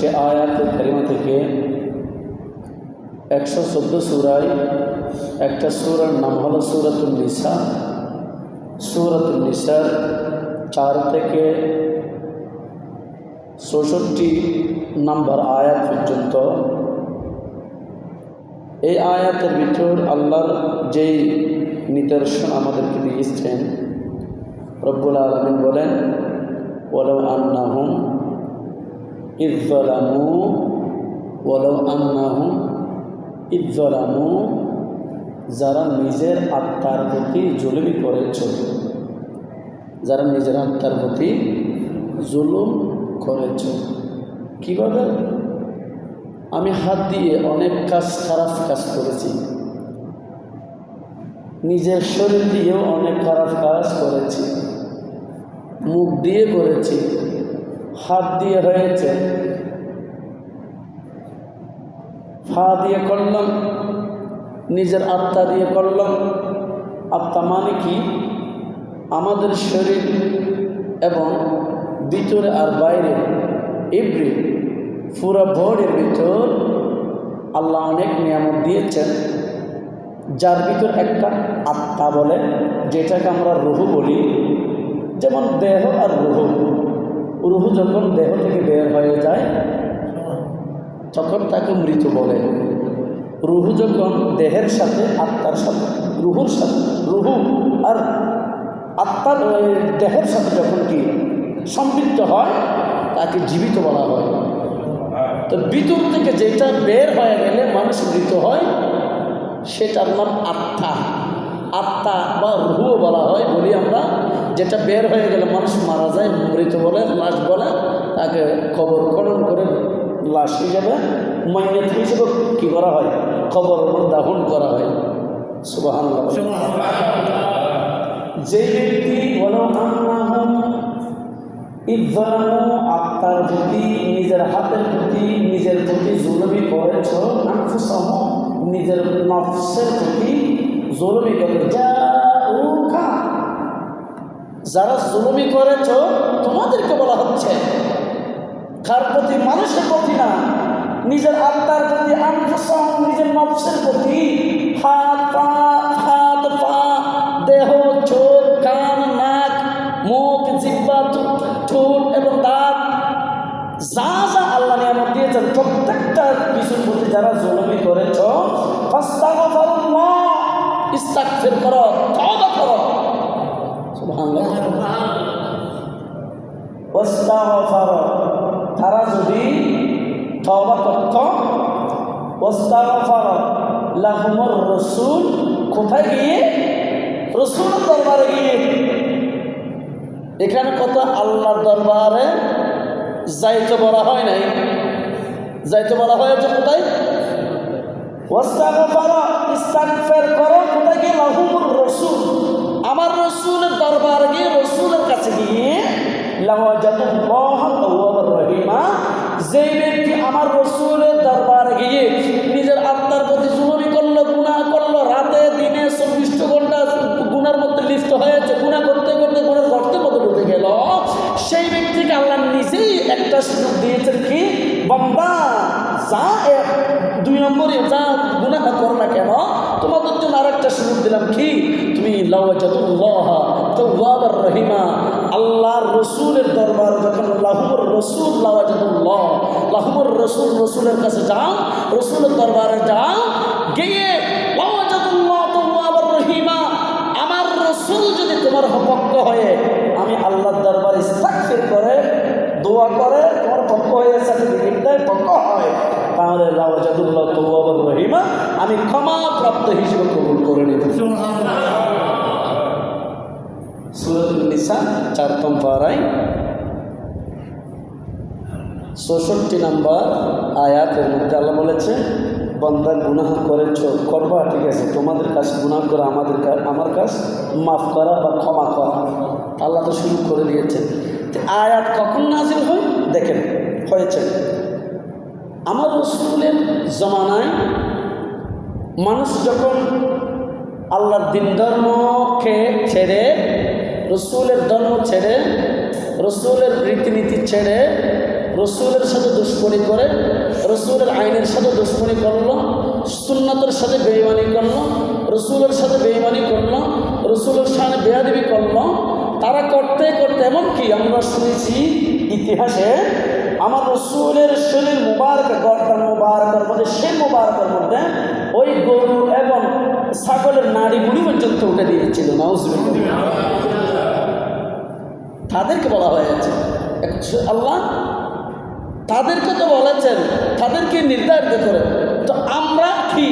66 আয়াত কারিমা থেকে 114 সূরায় একটা সূরার নাম হলো সূরাতুন নিসা। সূরাতুন নিসার 4 থেকে 66 নম্বর আয়াত পর্যন্ত এই আয়াতের ভিতর আল্লাহর যেই নিদর্শন আমাদেরকে দিয়েছেন, রব্বুল আলামিন বলেন, ওয়ালাউ আন্নাহুম ইযযালামু, যারা নিজের আত্মার প্রতি জুলুম করেছ, যারা নিজের আত্মার প্রতি জুলুম করেছ। কিভাবে? আমি হাত দিয়ে অনেক খারাপ কাজ করেছি, নিজের শরীর দিয়েও অনেক খারাপ কাজ করেছি, মুখ দিয়ে করেছি, হাত দিয়ে হয়েছে, পা দিয়ে করলাম, নিজের আত্মা দিয়ে করলাম। আত্মা মানে কি? আমাদের শরীর এবং ভিতরে আর বাইরে এভরি পুরা বডির ভিতর আল্লাহ অনেক নিয়ামত দিয়েছেন, যার ভিতর একটা আত্মা বলে, যেটাকে আমরা রুহু বলি। যেমন দেহ আর রুহু, রুহু যখন দেহ থেকে বের হয়ে যায় তখন তাকে মৃত বলে। রুহু যখন দেহের সাথে আত্মার সাথে, রুহুর সাথে, রুহু আর আত্মার দেহের সাথে যখন কি সম্পৃক্ত হয় তাকে জীবিত বলা হয়। তো ভিতর থেকে যেটা বের হয়ে গেলে মানুষ মৃত হয় সেটার নাম আত্মা। আত্মা বা রুহু বলা হয় বলি আমরা। যেটা বের হয়ে গেলে মানুষ মারা যায়, মৃত বলে, লাশ বলে, তাকে কবর খনন করে লাশ হিসেবে, মাইয়াত হিসেবে কী করা হয়, কবর দাফন করা হয়। সুবহানাল্লাহ। যে ব্যক্তি আত্মার প্রতি, নিজের হাতের প্রতি, নিজের প্রতি জুলুমি করেছ, নিজের নফসের প্রতি জুলুমি করে, যারা জুলুমি করেছ তোমাদেরকে বলা হচ্ছে। কার প্রতি? মানুষের প্রতি না, নিজের আত্মার প্রতি, নিজের নফসের প্রতি। হাত পা, দেহ, চোখ, কান, নাক, মুখ, জিহ্বা, ঠোঁট এবং দাঁত, যা যা আল্লাহ নিয়ামত দিয়েছেন প্রত্যেকটা কিছুর প্রতি যারা জুলুমি করেছ, ফাস্তাগফিরুল্লাহ, ইস্তিগফার করো, তওবা করো। সুবহানাল্লাহ। ওয়াস্তাগফার, তারা যদি তওবা করত, ওয়াস্তাগফার লাহুমুর রাসূল, কোথায় গিয়ে? রাসূলের দরবারে গিয়ে। এখানে কত আল্লাহর দরবারে যাইতে বলা হয় নাই, যাইতে বলা হয়েছে কোথায়? ওয়াস্তাগফার, ইস্তিগফার করো, কোথায় গিয়ে? লাহুমুর রাসূল, আমার রাসূলের দরবারে গিয়ে, রাসূলের কাছে গিয়ে। লাওয়াজাদুল্লাহ তাওয়াবার রহিমা, যে ব্যক্তি আমার রাসূলের দরবারে গিয়ে নিজের আত্মার প্রতি জুলুমি করলো, গুনাহ করলো, রাতে দিনে 24 ঘন্টা গুনার মধ্যে লিপ্ত হয়েছে, গুনাহ করতে করতে গুনার গর্তের মধ্যে ঢুকে গেল, সেই ব্যক্তিকে আল্লাহ নিজেই একটা সুযোগ দিয়েছেন কি? বান্দা যা 2 নম্বরে যা গুনাহ করো না কেন, তোমাদের জন্য আরেকটা সুযোগ দিলাম কি? তুমি লাওয়াজাদুল্লাহ তাওয়াবার রহিমা, আল্লাহর রসুলের দরবার যখন লাহুমুর রসুল, লাওয়াজাদুল্লাহ, লাহুমুর রসুল, রসুলের কাছে যাও, রসুলের দরবারে যাও, গিয়ে লাওয়াজাদুল্লাহ তাওয়াবার রহিমা, আমার রসুল যদি তোমার পক্ষ হয়ে, আমি আল্লাহর দরবারে ইস্তিগফার করে, দোয়া করে, তোমার পক্ষ হয়ে সার্টিফিকেট দেয়, পক্ষ হয়, তাহলে লাওয়াজাদুল্লাহ তাওয়াবার রহিমা, আমি ক্ষমা প্রাপ্ত হিসেবে কবুল করে নেব। সূরাতুন নিসা 4 নম্বর পারায় 66 নম্বর আয়াতের মধ্যে আল্লাহ বলেছে, বান্দা গুনাহ করেছ, করবা, ঠিক আছে, তোমাদের কাজ গুনাহ করা, আমার কাজ মাফ করা বা ক্ষমা করা। আল্লাহ তো শুরু করে দিয়েছেন। আয়াত কখন নাজিল হয় দেখেন, হয়েছে আমার রাসূলের জমানায়। মানুষ যখন আল্লাহর দিন ধর্মকে ছেড়ে, রসুলের ধর্ম ছেড়ে, রসুলের রীতিনীতি ছেড়ে রসুলের সাথে দুশ্মনী করে, রসুলের আইনের সাথে দুশ্মনী করলো, সুন্নতের সাথে বেঈমানি করলো, রসুলের সাথে বেঈমানি করলো, রসুলের সামনে বেয়াদবি করলো। তারা করতে করতে এমনকি আমরা শুনেছি ইতিহাসে আমার রসুলের শরীর মুবারক, গর্দান মুবারকের মধ্যে, সে মুবারকের মধ্যে ওই গরু এবং ছাগলের নাড়ি বুড়ি পর্যন্ত উঠে দিয়েছিল। নাউজুবিল্লাহ। তাদেরকে বলা হয়েছে, আল্লাহ তাদেরকে তো বলেছেন, তাদেরকে নির্ধারিত করে, তো আমরা কি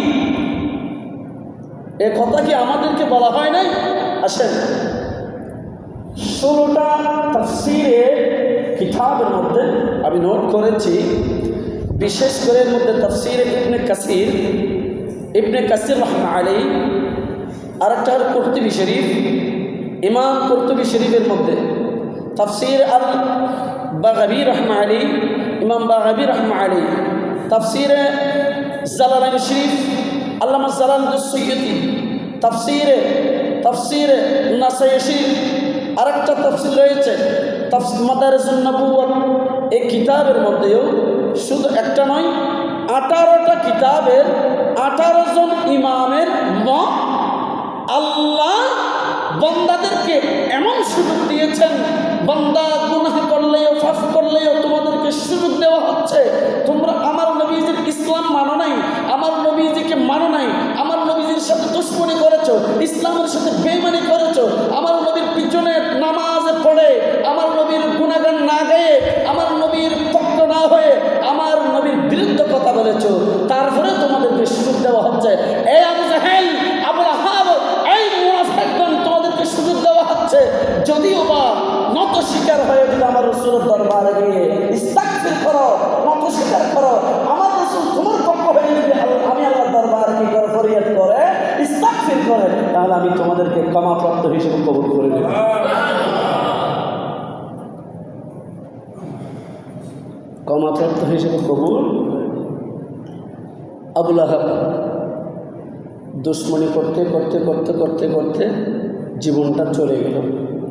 এ কথা কি আমাদেরকে বলা হয় নাই? আসেন 16টা তাফসীরে কিতাবের মধ্যে আমি নোট করেছি, বিশেষ করে এর মধ্যে তাফসীরে ইবনে কাসির রাহমাতুল্লাহ আলাইহি, আর একটা হল কুরতুবী শরীফ, ইমাম কুরতুবী শরীফের মধ্যে তাফসীর আল বাগাবী রাহমাতুল্লাহ আলাইহি, ইমাম বাগাবী রাহমাতুল্লাহ আলাইহি, তাফসীরে জালালাইন শরীফ আল্লামা জালালুদ্দিন সুয়ুতী, তাফসীরে নাসাই শরীফ, আরেকটা তাফসীর রয়েছে তাফসীর মাদারিজুন নবুওয়াত। এই কিতাবের মধ্যেও শুধু একটা নয়, 18টা কিতাবের 18 জন ইমামের মত, আল্লাহ বান্দাদেরকে এমন সুযোগ দিয়েছেন, বান্দা গুনাহ করলেও পাপ করলেও তোমাদেরকে সুযোগ দেওয়া হচ্ছে। তোমরা আমার নবীজির ইসলাম মানো নাই, আমার নবীজিকে মানো নাই, আমার নবীজির সাথে দুশমনি করেছো, ইসলামের সাথে বেঈমানি করেছো, আমার নবীর পিছনে নামাজ পড়ে, আমার নবীর গুনাহগান না গায়ে, আমার নবীর পক্ষ না হয়ে আমার নবীর বিরুদ্ধে কথা বলেছো, তারপরে তোমাদেরকে সুযোগ দেওয়া হচ্ছে। এই আবু জাহেল, আবু লাহাব, এই মুনাফিকগণ তোমাদেরকে সুযোগ দেওয়া হচ্ছে। যদিও বা নত স্বীকার হয়ে যদি আমার রাসূলের দরবারে গিয়ে ইস্তাগফির করো, নত স্বীকার করো, আমার রাসূল তোমার পক্ষ হয়ে যদি আমি আল্লাহর দরবারে কি করে ফরিয়াদ করে ইস্তাগফির করে, তাহলে আমি তোমাদেরকে ক্ষমাপ্রাপ্ত হিসেবে কবুল করে নেব। ক্ষমাপ্রাপ্ত হিসেবে কবুল। আবু লাহাব দুশ্মনী করতে করতে করতে করতে করতে জীবনটা চলে গেল,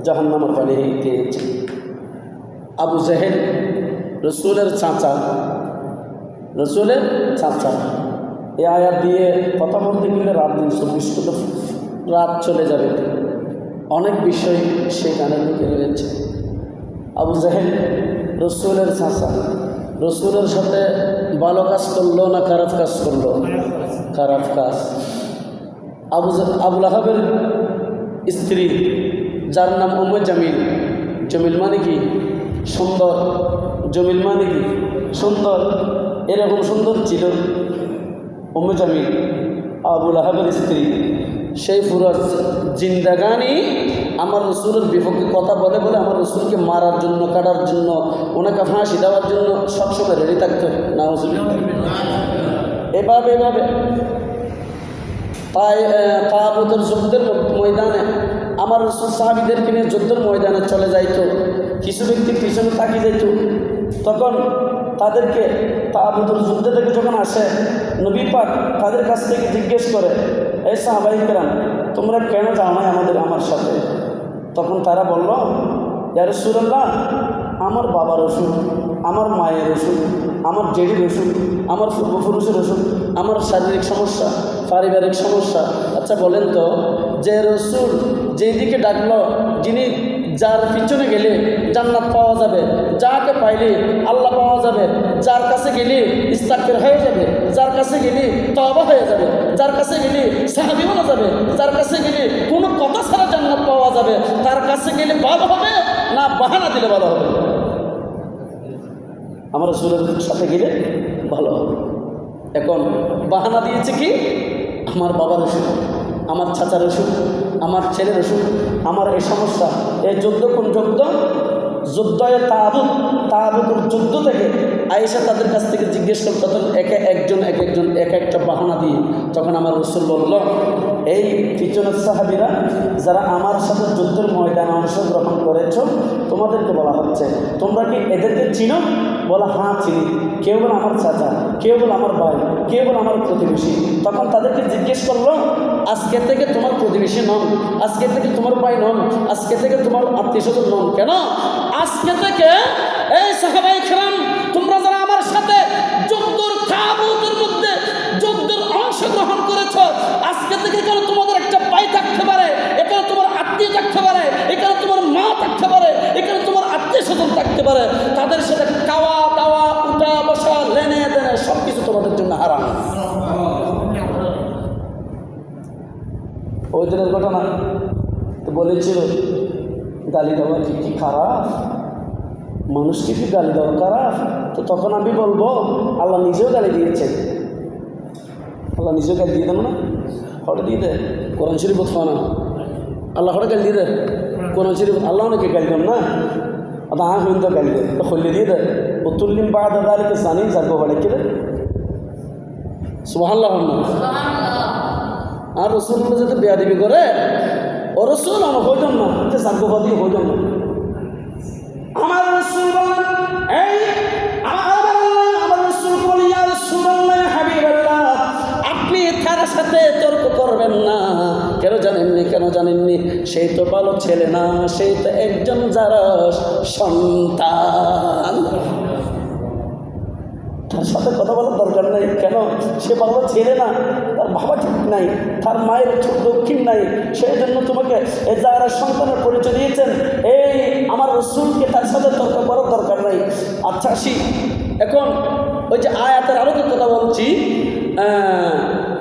জাহান্নামের পানি খেয়েছে। আবু জাহেল রসুলের চাচা, এই আয়াত দিয়ে কথা বলতে গেলে রাত দিন 24 রাত চলে যাবে, অনেক বিষয় সেখানে ঢুকে রয়েছে। আবু জাহেল রসুলের চাচা, রসুলের সাথে ভালো কাজ করলো না খারাপ কাজ করলো? খারাপ কাজ। আবু লাহাবের স্ত্রী, যার নাম উম্মে জামিল, জমিল মানে কি সুন্দর, জমিল মানে কি সুন্দর, এরকম সুন্দর ছিল উম্মে জামিল, আবু লাহাবের স্ত্রী। সেই পুরো জিন্দাগানি আমার রসুলের বিপক্ষে কথা বলে বলে আমার রসুলকে মারার জন্য, কাটার জন্য, ওনাকে ফাঁসি দেওয়ার জন্য সবসময় রেডি থাকতো। না এভাবে তাবুতের যুদ্ধের ময়দানে আমার রসুল সাহাবীদেরকে নিয়ে যুদ্ধের ময়দানে চলে যাইতো, কিছু ব্যক্তি পিছনে তাকিয়ে যাইত, তখন তাদেরকে তাবুতের যুদ্ধ থেকে যখন আসে নবী পাক তাদের কাছ থেকে জিজ্ঞেস করে, এই সাহাবায়ে কেরাম তোমরা কেন যাও নাই আমার সাথে? তখন তারা বলল, ইয়া রাসূলুল্লাহ, আমার বাবার অসুখ, আমার মায়ের অসুখ, আমার জেডির অসুখ, আমার পূর্বপুরুষের অসুখ, আমার শারীরিক সমস্যা, পারিবারিক সমস্যা। আচ্ছা বলেন তো, যে রসুল যেই দিকে ডাকলো, যিনি যার পিছনে গেলে জান্নাত পাওয়া যাবে, যাকে পাইলে আল্লাহ পাওয়া যাবে, যার কাছে গেলে ইস্তাগফার হয়ে যাবে, যার কাছে গেলে তওবা হয়ে যাবে, যার কাছে গেলে সাহাবী বনা যাবে, যার কাছে গেলে কোনো কথা ছাড়া জান্নাত পাওয়া যাবে, তার কাছে গেলে ভালো হবে না বাহানা দিলে ভালো হবে? আমার রাসূলের সাথে গেলে ভালো হবে। এখন বাহানা দিয়েছে কি, আমার বাবার অসুখ, আমার চাচার অসুখ, আমার ছেলের অসুখ, আমার এই সমস্যা। এই যুদ্ধ কোন যুদ্ধ তাবুকের যুদ্ধ থেকে আয়েশা তাদের কাছ থেকে জিজ্ঞেস করত, তখন এক একটা বাহানা দিয়ে তখন আমার রাসূল বলল, এই পিছনের সাহাবীরা যারা আমার সাথে যুদ্ধের ময়দানে অংশগ্রহণ করেছ, তোমাদেরকে বলা হচ্ছে তোমরা কি এদেরকে চিনো? বলা, হ্যাঁ চিনি। কেউ বলে আমার চাচা, কেউ বলে আমার ভাই, কেউ বলে আমার প্রতিবেশী। তখন তাদেরকে জিজ্ঞেস করলো, আজকে থেকে তোমার প্রতিবেশী নন, আজকে থেকে তোমার ভাই নন, আজকে থেকে তোমার আত্মীয় স্বজন নন। কেন? আজকে থেকে এই সাহাবায়ে কেরাম, তোমরা যারা আমার সাথে যুদ্ধের তাবুতের মধ্যে যুদ্ধের অংশগ্রহণ করেছ, আজকে থেকে এখানে তোমাদের একটা ভাই থাকতে পারে, এখানে তোমার আত্মীয় থাকতে পারে, এখানে তোমার মা থাকতে পারে, এখানে তোমার আত্মীয় স্বজন থাকতে পারে। তাদের সাথে খাওয়া দাওয়া, উঠা বসা, লেনে দেনে সব কিছু তোমাদের জন্য হারাম। ওই দিনের ঘটনা তো বলেছিল, গালি দেওয়া কি খারাপ? মানুষকে কি গালি দেওয়া খারাপ? তো তখন আমি বলবো, আল্লাহ নিজেও গালি দিয়েছেন। আল্লাহ নিজেও গালি দিয়ে দেন না, হঠাৎ দিয়ে দেয়। কোরআন শরীফ খাওয়া না, আল্লাহ হঠাৎ গালি দিয়ে দেয়। কোরআন শরীফ আল্লাহ অনেকে গালি দেন না, ಅದು ಆ ಹಿಂದೆ ಕಲಿದೆ ಹೊಲಿದಿದೆ ಉತ್ತುಲ್ಲಿಂ ಬಾದ ದಾಲಿಕ ಸಾನಿ ಜಾಗೋ ಬಡಕಿದೆ সুবহানাল্লাহ। আর রসুল্লাহ যাতে বেয়াদিবি করে, ও রসুল আমার হইতাম না, যে জাগোবাদী হইতাম না। আমার রসুল বলেন, এই আমার রসুল বলি, ইয়া রাসূলুল্লাহ হাবিবাল্লাহ, আপনি তার সাথে তর্ক করবেন না। কেন জানেননি? কেন জানেননি? সেই তো ভালো ছেলে না, সেই তো একজন যারা সন্তান, তার সাথে কথা বলার দরকার নেই। কেন? সে ভালো ছেলে না, তার বাবা ঠিক নাই, তার মায়ের চোখ দক্ষিণ নাই, সেই জন্য তোমাকে এই যারা সন্তানের পরিচয় দিয়েছেন, এই আমার রসুলকে তার সাথে তর্ক করার দরকার নেই। আচ্ছা আসি এখন ওই যে আয়াতের আরও কথা বলছি।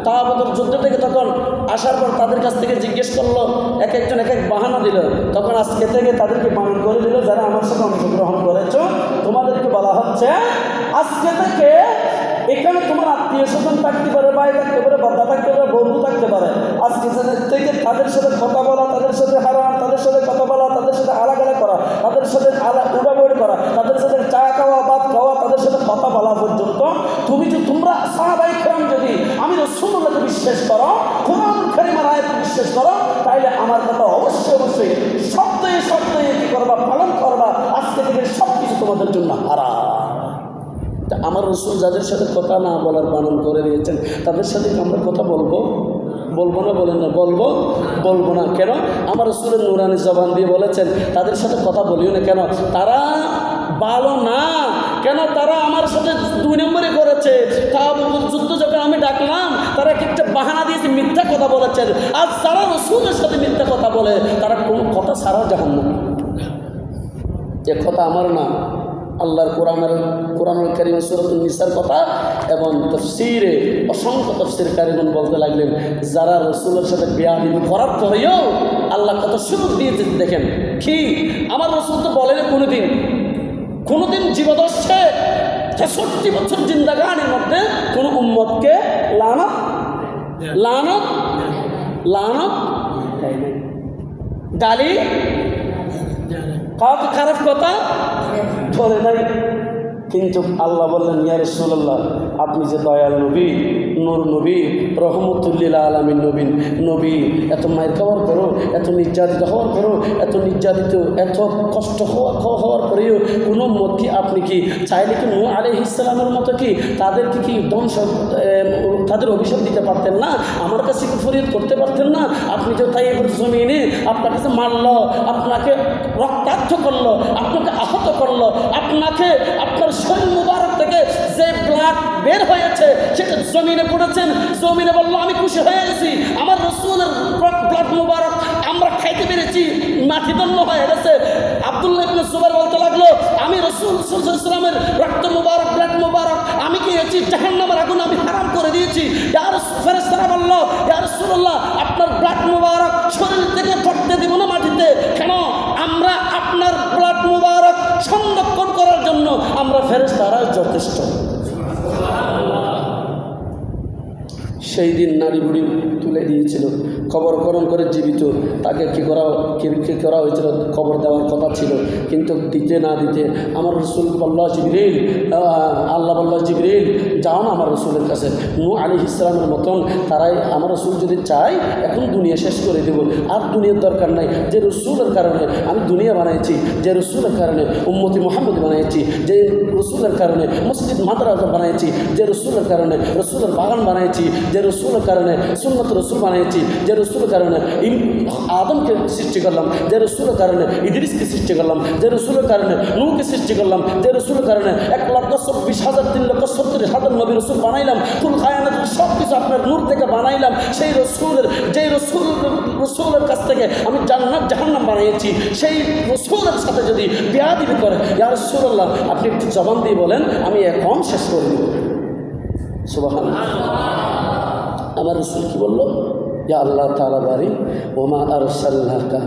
তাওবাতের যুদ্ধ থেকে তখন আসার পর তাদের কাছ থেকে জিজ্ঞেস করলো, এক একজন এক এক বাহানা দিল। তখন আজকে থেকে তাদেরকে বারণ করে দিল, যারা আমার সাথে অংশগ্রহণ করেছ, তোমাদেরকে বলা হচ্ছে আজকে থেকে এখানে তোমার আত্মীয় স্বজন থাকতে পারে, ভাই থাকতে পারে, বাবা থাকতে পারে, বন্ধু থাকতে পারে। আজকে থেকে তাদের সাথে কথা বলা, তাদের সাথে হারান, তাদের সাথে কথা বলা, তাদের সাথে আলাদা করা, তাদের সাথে উড়াবড়ি করা, তাদের সাথে চা খাওয়া, ভাত খাওয়া, তাদের সাথে কথা বলা পর্যন্ত তোমরা সাহাবায়ে কেরাম যদি আমি রাসূলুল্লাহকে বিশ্বাস করো, কোরআন কারীমের আয়াতে বিশ্বাস করো, তাইলে আমার কথা অবশ্যই অবশ্যই সত্যি সত্যি কি করবা, পালন করবা। আজকে থেকে সব কিছু তোমাদের জন্য হারাম। আমার রসুল যাদের সাথে কথা না বলার বারণ করে দিয়েছেন, তাদের সাথে আমরা কথা বলবো না? বলেন না, বলবো না। কেন? আমার রসুলের নুরানি জবান দিয়ে বলেছেন, তাদের সাথে কথা বলিও না। কেন? তারা ভালো না। কেন? তারা আমার সাথে 2 নম্বরে করেছে। তাওবাতের যুদ্ধ যখন আমি ডাকলাম, তারা একটা বাহানা দিয়েছে, মিথ্যা কথা বলেছেন। আর যারা রসুলের সাথে মিথ্যা কথা বলে, তারা কোনো কথা ছাড়াও জাহান্নামী। যে কথা আমার না, আল্লাহর কোরআনুল কারীমের সূরাতুন নিসার কথা এবং তাফসীরে অসংখ্য তাফসীরকারীগণ বলতে লাগলেন, যারা রাসূলের সাথে বেয়াদবি করার পরেও আল্লাহ কত সুযোগ দিয়েছে। দেখেন কি, আমার রাসূল তো বলেন কোনোদিন জীবদশে 63 বছর জিন্দাগানির মধ্যে কোনো উম্মতকে লানত গালি, কাউকে খারাপ কথা বলে নাই। কিন্তু আল্লাহ বললেন, ইয়া রাসূলুল্লাহ, আপনি যে দয়াল নবী, নূর নবী, রহমতুল্লিল আলামিন নবী, এত মায়ের খাওয়ার পরেও, এত নির্যাতিত হওয়ার পরেও, এত কষ্ট হওয়ার পরেও কোনো মত কি আপনি কি চাইলে কি নূহ আলাইহিস সালামের মতো কি তাদেরকে কি ধ্বংস, তাদের অভিশাপ দিতে পারতেন না? আমার কাছে কি ফরিয়াদ করতে পারতেন না? আপনি যে তাইয়ের জমিনে আপনার কাছে মারল, আপনাকে রক্তাক্ত করলো, আপনাকে আহত করলো, আপনার শরীর মুবারক থেকে যে ব্লাড বের হয়েছে সেটা জমিনে পড়েছেন, জমিনে বললো আমি খুশি হয়ে গেছি, আমার রাসূলের ব্লাড মুবারক আমরা খাইতে পেরেছি, মাটি দন্য হয়ে গেছে। আব্দুল্লাহ ইবনে জুবাইর বলতে লাগলো, আমি রাসূল সাল্লাল্লাহু আলাইহি ওয়াসাল্লামের রক্ত মুবারক, ব্লাড মুবারক আমি খেয়েছি, জাহান্নামের আগুন আমি হারাম করে দিয়েছি। ফেরেশতারা বলল, ইয়া রাসূলুল্লাহ, আপনার ব্লাড মুবারক শরীর থেকে পড়তে দিব না মাটিতে। কেন? আমরা আপনার ব্লাড মুবারক সংরক্ষণ করার জন্য আমরা ফেরেশতারা যথেষ্ট। সেই দিন নারী বুড়ি তুলে দিয়েছিল, কবরকরণ করে জীবিত তাকে কি করা হয়েছিল, কবর দেওয়ার কথা ছিল, কিন্তু দিতে না দিতে আমার রাসূল বলল, জিবরিল, আল্লাহ বলল, জিবরিল যাও না আমার রসুলের কাছে। নূহ আলাইহিস সালামের মতন তারাই আমার রসুল যদি চাই এখন দুনিয়া শেষ করে দেব, আর দুনিয়ার দরকার নাই। যে রসুলের কারণে আমি দুনিয়া বানাইছি, যে রসুলের কারণে উম্মতি মুহাম্মদ বানাইছি, যে রসুলের কারণে মসজিদ মাদ্রাসা বানাইছি, যে রসুলের কারণে রসুলের বাগান বানাইছি, যে রসুলের কারণে সুন্নত রসুল বানাইছি, যে রসুলের কারণে আদমকে সৃষ্টি করলাম, যে রসুলের কারণে ইদ্রিসকে সৃষ্টি করলাম, যে রসুলের কারণে নূহকে সৃষ্টি করলাম, যে রসুলের কারণে 1,24,000 3,70,000 নবী রসুল বানাইলাম, ফুল কায়নাত সব কিছু আপনার নূর থেকে বানাইলাম। সেই রসুলের রসুলের কাছ থেকে আমি জান্নাত জাহান্নাম বানিয়েছি। সেই রসুলের সাথে যদি বেয়াদবি করে, ইয়া রাসূলুল্লাহ আপনি একটু জবান দিয়ে বলেন, আমি এখন শেষ করে দেব। সুবহানাল্লাহ। আমার রসুল কি বলল? ইয়া আল্লাহ তাআলা বারি ওমা আরসালনাকা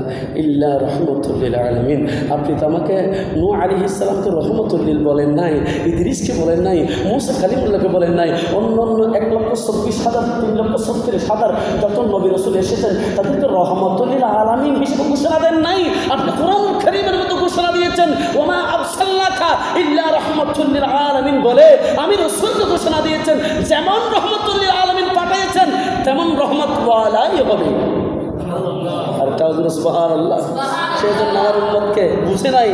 ইল্লা রাহমাতুল লিল আলামিন। আপনি তো আমাকে নূহ আলাইহিস সালামকে রহমতুল লিল বলেন নাই, ইদ্রিসকে বলেন নাই, মূসা কালিমুল্লাহকে বলেন নাই, অন্য 1,24,000 3,70,000 যত নবী রাসূল এসেছেন তাদেরকে রহমতুল লিল আলামিন হিসেবে ঘোষণা দেন নাই। আপনি কোরআনুল কারীমের মধ্যে ঘোষণা দিয়েছেন ওমা আরসালনাকা ইল্লা রাহমাতুল লিল আলামিন বলে আমি রাসূলকে ঘোষণা দিয়েছেন যেমন রহমতুল লিল আলামিন পাঠিয়েছেন তেমন রহমত ওয়ালাই হবে। আর তাওজুর সুবহানাল্লাহ। সেই জন্য আমার উম্মতকে বুঝে নাই,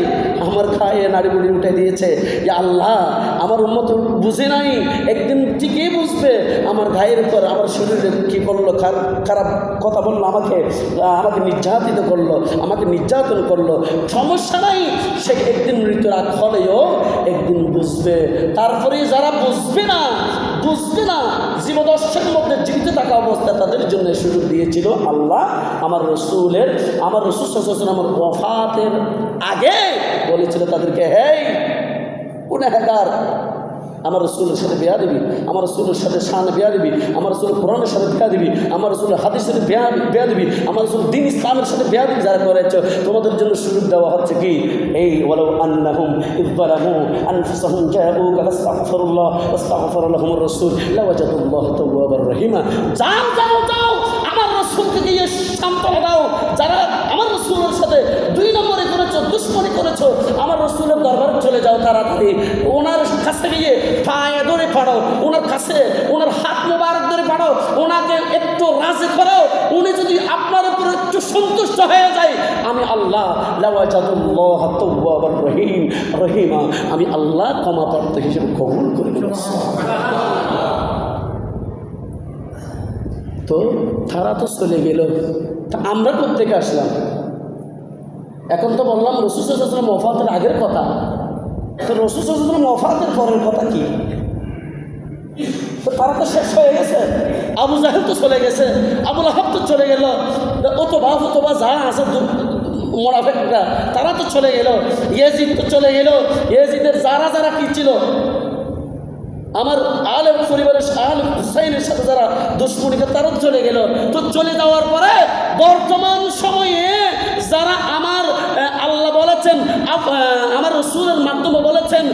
আমার খায়ে নাড়ি বুড়ি উঠে দিয়েছে। ইয়া আল্লাহ আমার উম্মত বুঝে নাই, একদিন ঠিকই বুঝবে। আমার গায়ের উপর আমার শরীরে কী করলো, খারাপ কথা বললো, আমাকে নির্যাতিত করলো, আমাকে নির্যাতন করলো, সমস্যা নাই, সে একদিন মৃত্যুর আগ হলেও একদিন বুঝবে। তারপরে যারা বুঝবে না জীবদর্শের মধ্যে জীবিত থাকা অবস্থা তাদের জন্য সুযোগ দিয়েছিল আল্লাহ। আমার রসুল আমার ওয়াফাতের আগে বলেছিল তাদেরকে, হেই গুনাহগার, আমার রসুলের সাথে বিয়া দিবি, আমার রসুলের সাথে শানে বিয়া দিবি, আমার রসুল কোরআনের সাথে বিয়া দিবি, আমার রসুলের হাদিসের সাথে বিয়া দিবি, আমার রসুল দিন ইসলামের সাথে বিয়া দিবি। যারা করেছ তোমাদের জন্য সুযোগ দেওয়া হচ্ছে কি, এই ওয়ালাউ আন্নাহুম ইযযালামু আনফুসাহুম জাউকা ফাস্তাগফিরুল্লাহ ওয়াস্তাগফার লাহুমুর রাসূল লাওয়াজাদুল্লাহ তাওয়াবার রহিমা। যাও আমার রসুলকে গিয়ে সান্ত্বনা দাও। যারা আমার রসুলের সাথে 2 নম্বরে করেছো, দুশ্মনী করেছো, আমার রসুলের দরবারে চলে যাও তাড়াতাড়ি, ওনার কাছে গিয়ে পায়ে ধরে পাড়ো, ওনার কাছে ওনার হাত মোবারক ধরে পাড়ো, ওনাকে একটু রাজি করো। উনি যদি আপনার উপর একটু সন্তুষ্ট হয়ে যায়, আমি আল্লাহ লাওয়াজাদুল্লাহ তাওয়াবার রহিমা, আমি আল্লাহ ক্ষমাপ্রাপ্ত হিসেবে কবুল করে নেব। তো তারা তো চলে গেল, তা আমরা কোত্থেকে আসলাম? এখন তো বললাম রাসূল সাল্লাল্লাহু আলাইহি ওয়াসাল্লাম ওফাতের আগের কথা, তো রাসূল সাল্লাল্লাহু আলাইহি ওয়াসাল্লাম ওফাতের পরের কথা কি? তো তারা তো শেষ হয়ে গেছে। আবু জাহেল তো চলে গেছে, আবু লাহাব তো চলে গেল, অতবা যা আছে মুনাফিকরা তারা তো চলে গেল, ইয়াজিদ তো চলে গেল, ইয়াজিদের যারা কি ছিল, আমার আলে পরিবারের আলে হুসাইনের সাথে যারা দুশ্মনীকে তারা চলে গেল। তো চলে যাওয়ার পরে বর্তমান সময়ে যারা আমার আল্লাহ বলেছেন, আমার রসুলের মাধ্যমে বলেছেন,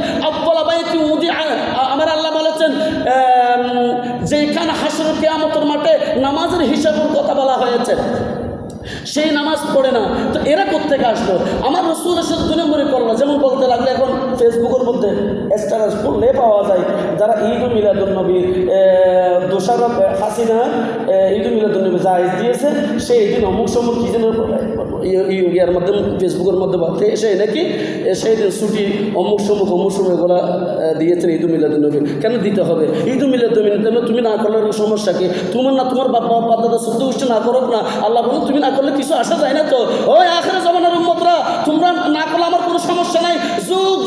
আমার আল্লাহ বলেছেন যেখানে হাসর কিয়ামতের মাঠে নামাজের হিসাবের কথা বলা হয়েছে, সেই নামাজ পড়ে না। তো এরা কোত্থেকে আসলো? আমার রসুলের সাথে 2 নম্বরে করলো। যেমন বলতে লাগলে এখন ফেসবুকের মধ্যে স্ট্যাটাস করলে পাওয়া যায়, যারা ঈদ মিলাদুন নবী দোষারোপ হাসিনা ঈদ মিলাদুন নবী জায়েজ দিয়েছে, সেই দিন অমুক সমুক কী যেন ইয়ার মধ্যে ফেসবুকের মধ্যে বলতে এসে নাকি সেই দিন ছুটি অমুক সমুক এগুলো দিয়েছেন ঈদ মিলাদুন নবী। কেন দিতে হবে? ঈদ মিলাদুন নবী তুমি না করলে সমস্যা কি? তোমার বাবা দাদা শুদ্ধ গোষ্ঠী না করুক না, আল্লাহ বলুন তুমি না করলে কিছু আসা যায় না। তো ওই আখির জামানার উম্মতরা তোমরা না করলে আমার কোনো সমস্যা নাই।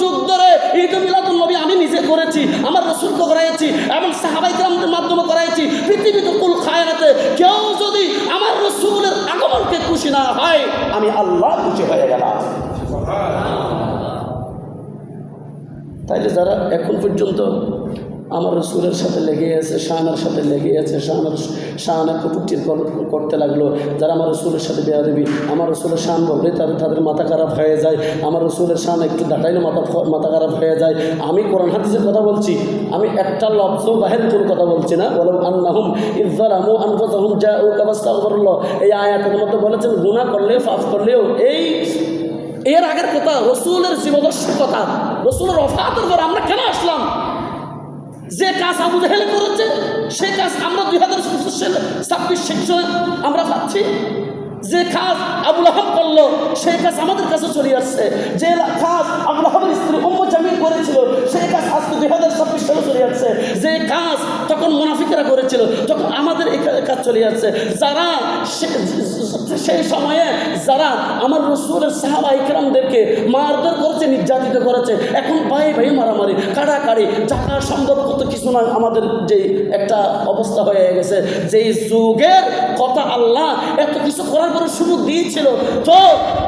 যুগ ধরে ঈদ মিলাদুন নবী আমি নিজে করেছি, আমার রাসূলকে করাইছি এবং সাহাবায়ে কেরামদের মাধ্যমে করাইছি। পৃথিবীতে কুল খায়রাতে কেউ যদি আমার রাসূলের আগমনকে খুশি না হয়, আমি আল্লাহ খুশি হয়ে গেলাম। তাইলে যারা এখন পর্যন্ত আমার রসুলের সাথে লেগে আছে, শাহানার সাথে লেগে আছে, শাহানা কটূক্তি করতে লাগলো, যারা আমার রসুলের সাথে বেয়াদবি, আমার রসুলের শান বললে তাদের মাথা খারাপ হয়ে যায়, আমার রসুলের শান একটু দাঁড়াইলে মাথা খারাপ হয়ে যায়। আমি কোরআন হাদিসের কথা বলছি, আমি একটা লফজ বাহির কোনো কথা বলছি না। ওয়ালাউ আন্নাহুম ইযযালামু আনফুসাহুম জাউকা ফাস্তাগফিরুল্লাহ, এই আয়াতের মধ্যে বলেছেন গুনাহ করলে পাপ করলেও এর আগের কথা রসুলের জীবদর্শের কথা, রসুলের ওফাতের পর আমরা কেন আসলাম? যে কাজ আবু জাহেল করেছে সেই কাজ আমরা 2026 সেকশনে আমরা পাচ্ছি। যে কাজ আবু লাহাব করলো সেই কাজ আমাদের কাছে চলে আসছে। যে কাজ আবু লাহাবের স্ত্রী উম্মু জামিল করেছিল সেই কাজ আজকে 2026 সালে চলে আসছে। যে কাজ তখন মুনাফিকরা করেছিল তখন আমাদের এই কাজ চলে যাচ্ছে। যারা সেই সময়ে যারা আমার রাসূলের সাহাবা ইকরামদেরকে মারধর করেছে, নির্যাতিত করেছে, এখন ভাই ভাই মারামারি, কাড়াকাড়ি, টাকা সম্ভব কত কিছু নয়, আমাদের যে একটা অবস্থা হয়ে গেছে। যেই যুগের কথা আল্লাহ এত কিছু করার পরে সুযোগ দিয়েছিল, তো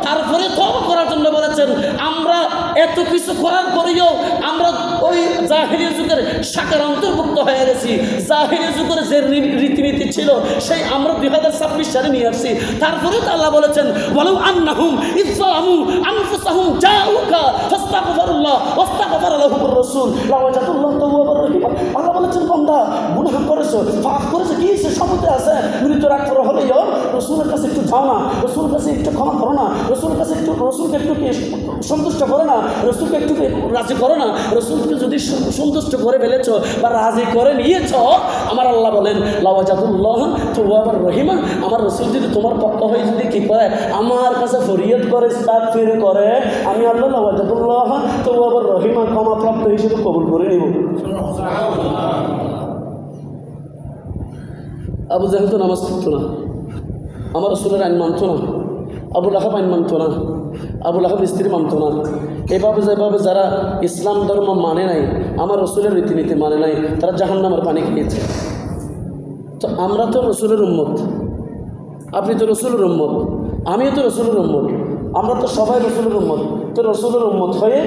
তারপরে তওবা করার জন্য বলেছেন। আমরা এত কিছু করার পরেও আমরা ওই জাহেলিয়া যুগের শাখার অন্তর্ভুক্ত হয়ে গেছি। জাহেলিয়া যুগের যে রীতিনীতি ছিল সেই আমরা 2026 সালে নিয়ে আসছি। তারপরে তো আল্লাহ বলেছেন ওয়ালাউ আন্নাহুম ইযলামু আনফুসাহুম জাউকা ফাস্তাগফিরুল্লাহ ওয়াস্তাগফার লাহুমুর রাসূল লাওয়াজাতুল্লাহ তাওয়াবার রহিম। আল্লাহ বলেছেন বান্দা গুনাহ করেছো, পাপ করেছো, কি সে সমুদ্রে আছে, মৃত্যু রাগ করা হলেও রাসূলের কাছে একটু যাও না, রাসূলের কাছে একটু ক্ষমা করো না, রাসূলের কাছে একটু, রাসূলকে একটু সন্তুষ্ট করো না, রাসূলকে একটু রাজি করো না। রাসূলকে যদি সন্তুষ্ট করে ফেলেছো বা রাজি করে নিয়েছো, আমার আল্লাহ বলেন লাওয়াজাতুল্লাহ তাওয়াবার রহিম। আমার রাসূল যদি তোমার পক্ষ হয়ে যদি কি করে, আমার কাছে ফরিয়াদ করে, ইস্তাগফার করে, আমি আল্লাহ লাওয়াজাতুল্লাহ তাওয়াবার রহিম ক্ষমাপ্রাপ্ত হিসেবে কবুল করে নিব। আবু জাহেল তো নামাজ পড়তো না, আমার রাসূলের আইন মানত না, আবু লাহাব আইন মানত না, আবু লাহাব স্ত্রী মানত না। এভাবে যেভাবে যারা ইসলাম ধর্ম মানে নাই, আমার রাসূলের রীতিনীতি মানে নাই, তারা জাহান্নামের পানি খেয়েছে। তো আমরা তো রাসূলের উম্মত, আপনি তো রাসূলের উম্মত, আমিও তো রাসূলের উম্মত, আমরা তো সবাই রাসূলের উম্মত। তো রাসূলের উম্মত হয়ে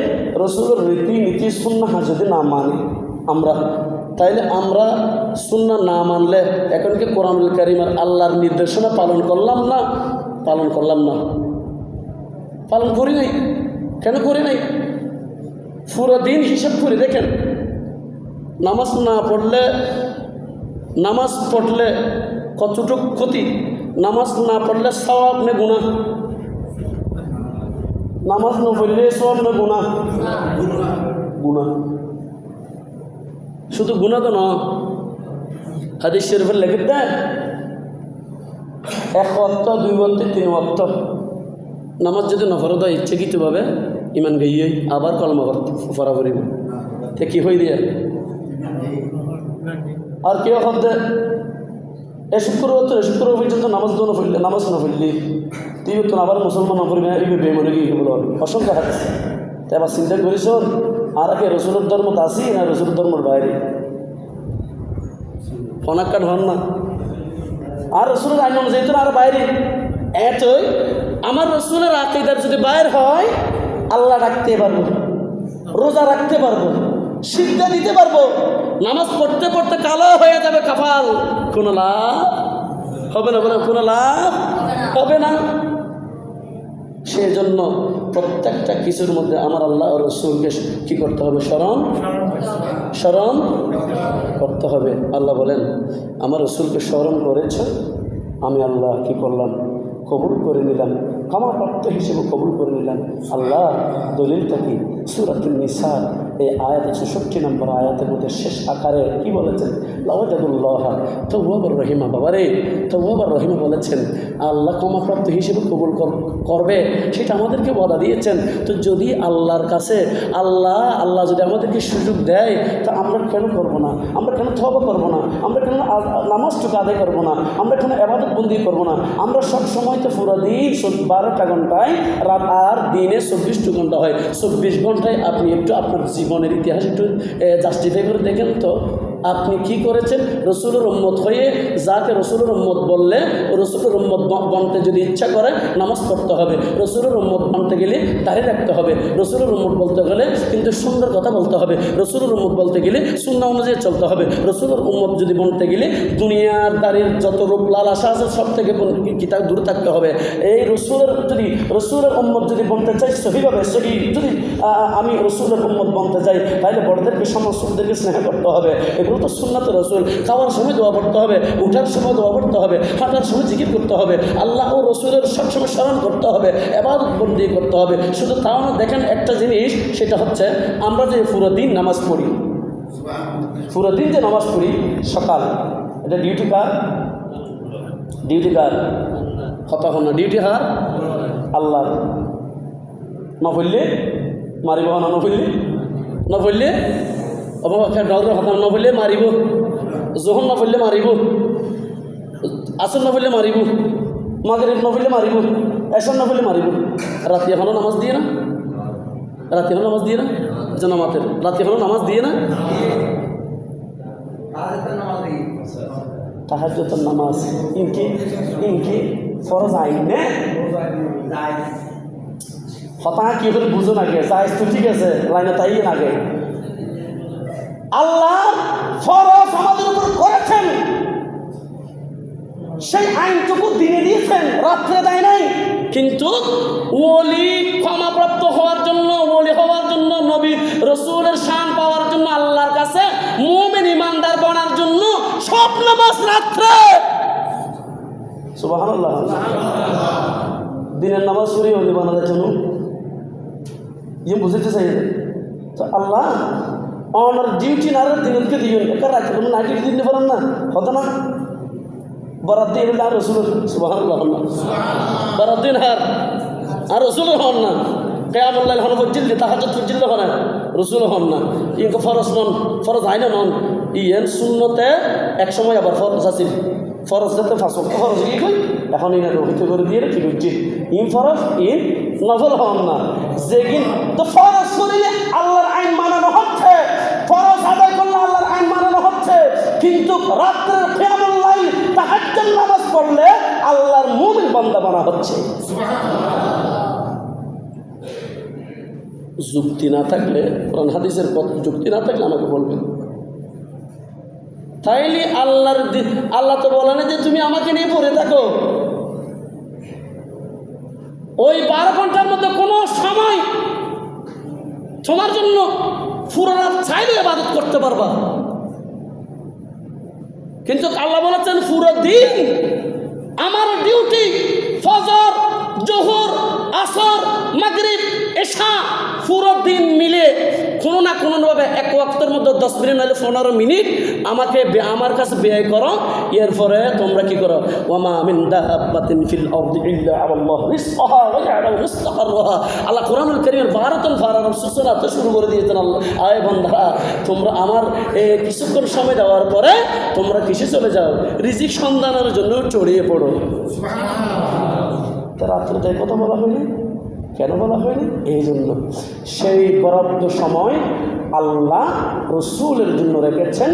রাসূলের রীতিনীতি সুন্নাহ যদি না মানি আমরা, তাইলে আমরা সুন্নাহ না মানলে এখন কি কোরআনুল কারীম আর আল্লাহর নির্দেশনা পালন করলাম না? পালন করলাম না, পালন করি নাই। কেন করি নাই? পুরো দিন হিসাব করে দেখেন, নামাজ না পড়লে, নামাজ পড়লে কতটুকু ক্ষতি, নামাজ না পড়লে সওয়াব না গুনাহ, নামাজ না পড়লে সওয়াব না গুনাহ, গুনাহ, শুধু গুনাহ তো না। হাদিস শরীফের লেগে দেয় 1 ওয়াক্ত 2 ওয়াক্ত 3 ওয়াক্ত নামাজ যদি নফরত হয় ইচ্ছাকৃতভাবে ইমান গাইয়ে আবার কলমা ফরা করিব, তে কি হয়ে দিয়ে আর কেউ হতে এ শুক্রবার তো শুক্রবার পর্যন্ত নামাজ না পড়লে, নামাজ না পড়লি তুই তো আবার মুসলমান না পড়বি, এই বেমনে গিয়ে বলো অসংখ্য হাদিস। তাই আবার চিন্তা করিস আর কে রসুলের ধর্ম আসি না রসুলের ধর্মের বাইরে অনাক্কার হন না, আর রসুলের আইন অনুযায়ী তো আর বাইরে। এতই আমার রসুলের আকীদার যদি বাইর হয়, আল্লাহ রাখতে পারবো, রোজা রাখতে পারবো, সিজদা দিতে পারবো, নামাজ পড়তে পড়তে কালো হয়ে যাবে কপাল, কোনো লাভ হবে না, বলে কোনো লাভ হবে না। সেই জন্য প্রত্যেকটা কিছুর মধ্যে আমার আল্লাহ ও রসুলকে কী করতে হবে? স্মরণ করতে হবে। আল্লাহ বলেন আমার রসুলকে স্মরণ করেছ, আমি আল্লাহ কি করলাম? কবুল করে নিলাম, ক্ষমাপ্রাপ্ত হিসেবে কবুল করে নিলাম। আল্লাহ দলিলটা কি? সূরাতুন নিসা এই আয়াত ৬৬ নম্বর আয়াতের মধ্যে শেষ আকারে কি বলেছেন? লাওয়াজাদুল্লাহ তাওয়াবার রহিমা। বাবারে, তাওয়াবার রহিমা বলেছেন, আল্লাহ ক্ষমাপ্রাপ্ত হিসেবে কবুল করবে, সেটা আমাদেরকে ওয়াদা দিয়েছেন। তো যদি আল্লাহর কাছে আল্লাহ যদি আমাদেরকে সুযোগ দেয়, তা আমরা কেন করবো না? আমরা কেন তওবা করবো না? আমরা কেন নামাজটুকু আদায় করবো না? আমরা কেন ইবাদত বন্দি করবো না? আমরা সব সময় তো পুরো দিন 12টা ঘন্টায়, রাত আর দিনে 24 ঘন্টা হয়, 24 ঘন্টায় আপনি একটু আপনার জীবনের ইতিহাস একটু জাস্টিফাই করে দেখেন তো, আপনি কি করেছেন? রসুলের উম্মত হয়ে যাকে রসুলের উম্মত বললে, রসুলের উম্মত বনতে যদি ইচ্ছা করে নামাজ পড়তে হবে, রসুলের উম্মত বনতে গেলে দাঁড়িয়ে রাখতে হবে, রসুলের উম্মত বলতে গেলে কিন্তু সুন্দর কথা বলতে হবে, রসুলের উম্মত বলতে গেলে সুন্নাহ অনুযায়ী চলতে হবে, রসুলের উম্মত যদি বনতে গেলে দুনিয়ার দাঁড়িয়ে যত রূপ লালসা আছে সব থেকে কিতাব দূরে থাকতে হবে। এই রসুলের উম্মত যদি বনতে চাই সহিভাবে, সহি যদি আমি রসুলের উম্মত বনতে চাই, তাহলে বড়দেরকে সমস্যদেরকে স্নেহ করতে হবে। এগুলো তো সুন্নাত রসুল। খাওয়ার সময় দোয়া পড়তে হবে, উঠার সময় দোয়া পড়তে হবে, হাঁটার সময় জিকির করতে হবে, আল্লাহ ও রসুলের সবসময় স্মরণ করতে হবে, ইবাদত বন্দি করতে হবে। শুধু তাও না, দেখেন একটা জিনিস, সেটা হচ্ছে আমরা যে পুরো দিন নামাজ পড়ি, পুরো দিন যে নামাজ পড়ি সকাল, এটা ডিউটি কার? ডিউটি কার? কতক্ষণ না ডিউটি কার? আল্লাহ। না পড়লে মারিব, না পড়লে না পড়লে কথা না পড়লে মারিব, যখন না পড়লে মারিব, আসর না পড়লে মারিব, মাগরিব না পড়লে মারিব, এশার না পড়লে মারিব। রাতে এখনো নামাজ দিয়ে না? রাতে এখনো নামাজ দিয়ে না? জামাতের রাতে এখনো নামাজ দিয়ে না? তাহাজ্জুদের নামাজ ইনকি ফরজ আইন না, হতা কি করে বুঝুন আগে, জায়েজ তো ঠিক আছে, লাইনে তাই আগে। আল্লাহ ফরজ আমাদের উপর করেছেন, সেই আইনটুকু দিনে দিয়েছেন, রাত্রে দেয় নাই। কিন্তু ওলি ক্ষমাপ্রাপ্ত হওয়ার জন্য, ওলি হওয়ার জন্য, নবী রসুলের শান পাওয়ার জন্য, আল্লাহর কাছে মুমিন ইমানদার বনার জন্য সব নামাজ রাত্রে। সুবহানাল্লাহ। দিনের নামাজ পড়ি ওলি বানানোর জন্য বুঝতে চাই তো আল্লাহ আমার ডিউটি না দিনকে দিবেন, একটা রাখতে তুমি না ডিউটি দিতে পারেন না, হতো না বরাত দিয়ে বললে আর রসুল সুবহানাল্লাহ হন না, বরাত দিন আর রসুলের হন না, কেয়ামুল্লাহ হন ফজিল্লি, তাহাজ্জুদ ফজিল্লি হন না, রসুল হন না। ইনকে ফরজ নন, ফরজ আইন নন, ইয়েন শূন্যতে এক সময় আবার ফরজ আছিল, ফরজ যাতে ফাঁসক ফরজ কি কই এখন ইনা রহিত করে দিয়ে কি করছি ইন ফরজ ইন নফল হন না। যেদিন তো ফরজ করিলে আল্লাহর আইন মানানো হচ্ছে, ফরজ আদায় করলে আল্লাহর আইন মানানো হচ্ছে, কিন্তু রাত্রের কিয়ামুল লাইল তাহাজ্জুদ নামাজ পড়লে আল্লাহর মুমিন বান্দা বানা হচ্ছে। যুক্তি না থাকলে, কোরআন হাদিসের যুক্তি না থাকলে আমাকে বলবেন। তাইলে আল্লাহ তো বলে না যে তুমি আমাকে নিয়ে পড়ে থাকো, ওই 12 ঘন্টার মধ্যে কোনো সময় তোমার জন্য পুরো রাত চাইলে ইবাদত করতে পারবা, কিন্তু আল্লাহ বলেছেন পুরো দিন আমার ডিউটি, ফজর, জোহর, আসর, মাগরিব, এশা পুরো দিন মিলে কোনো না কোনোভাবে এক ওয়াক্তের মধ্যে 10 মিনিট নাহলে 15 মিনিট আমাকে আমার কাছে ব্যয় করো। এরপরে তোমরা কি করো? ওয়ামা মিন দাব্বাতিন ফিল আরদি ইল্লা আলাল্লাহু রিজকুহা ওয়া ইয়ালামু মুস্তাকাররাহা। আল্লাহ কোরআনুল কারীমের 12 ফারার সূচনাতে শুরু করে দিয়েছেন। আল্লাহ আয় বান্দারা, তোমরা আমার কিছুক্ষণ সময় দেওয়ার পরে তোমরা কিসে চলে যাও? রিজিক সন্ধানের জন্য ছড়িয়ে পড়ো। সুবহানাল্লাহ। রাত্রে তাই কথা বলা হয়নি, কেন বলা হয়নি? এই জন্য সেই বরাদ্দ সময় আল্লাহ রসুলের জন্য রেখেছেন,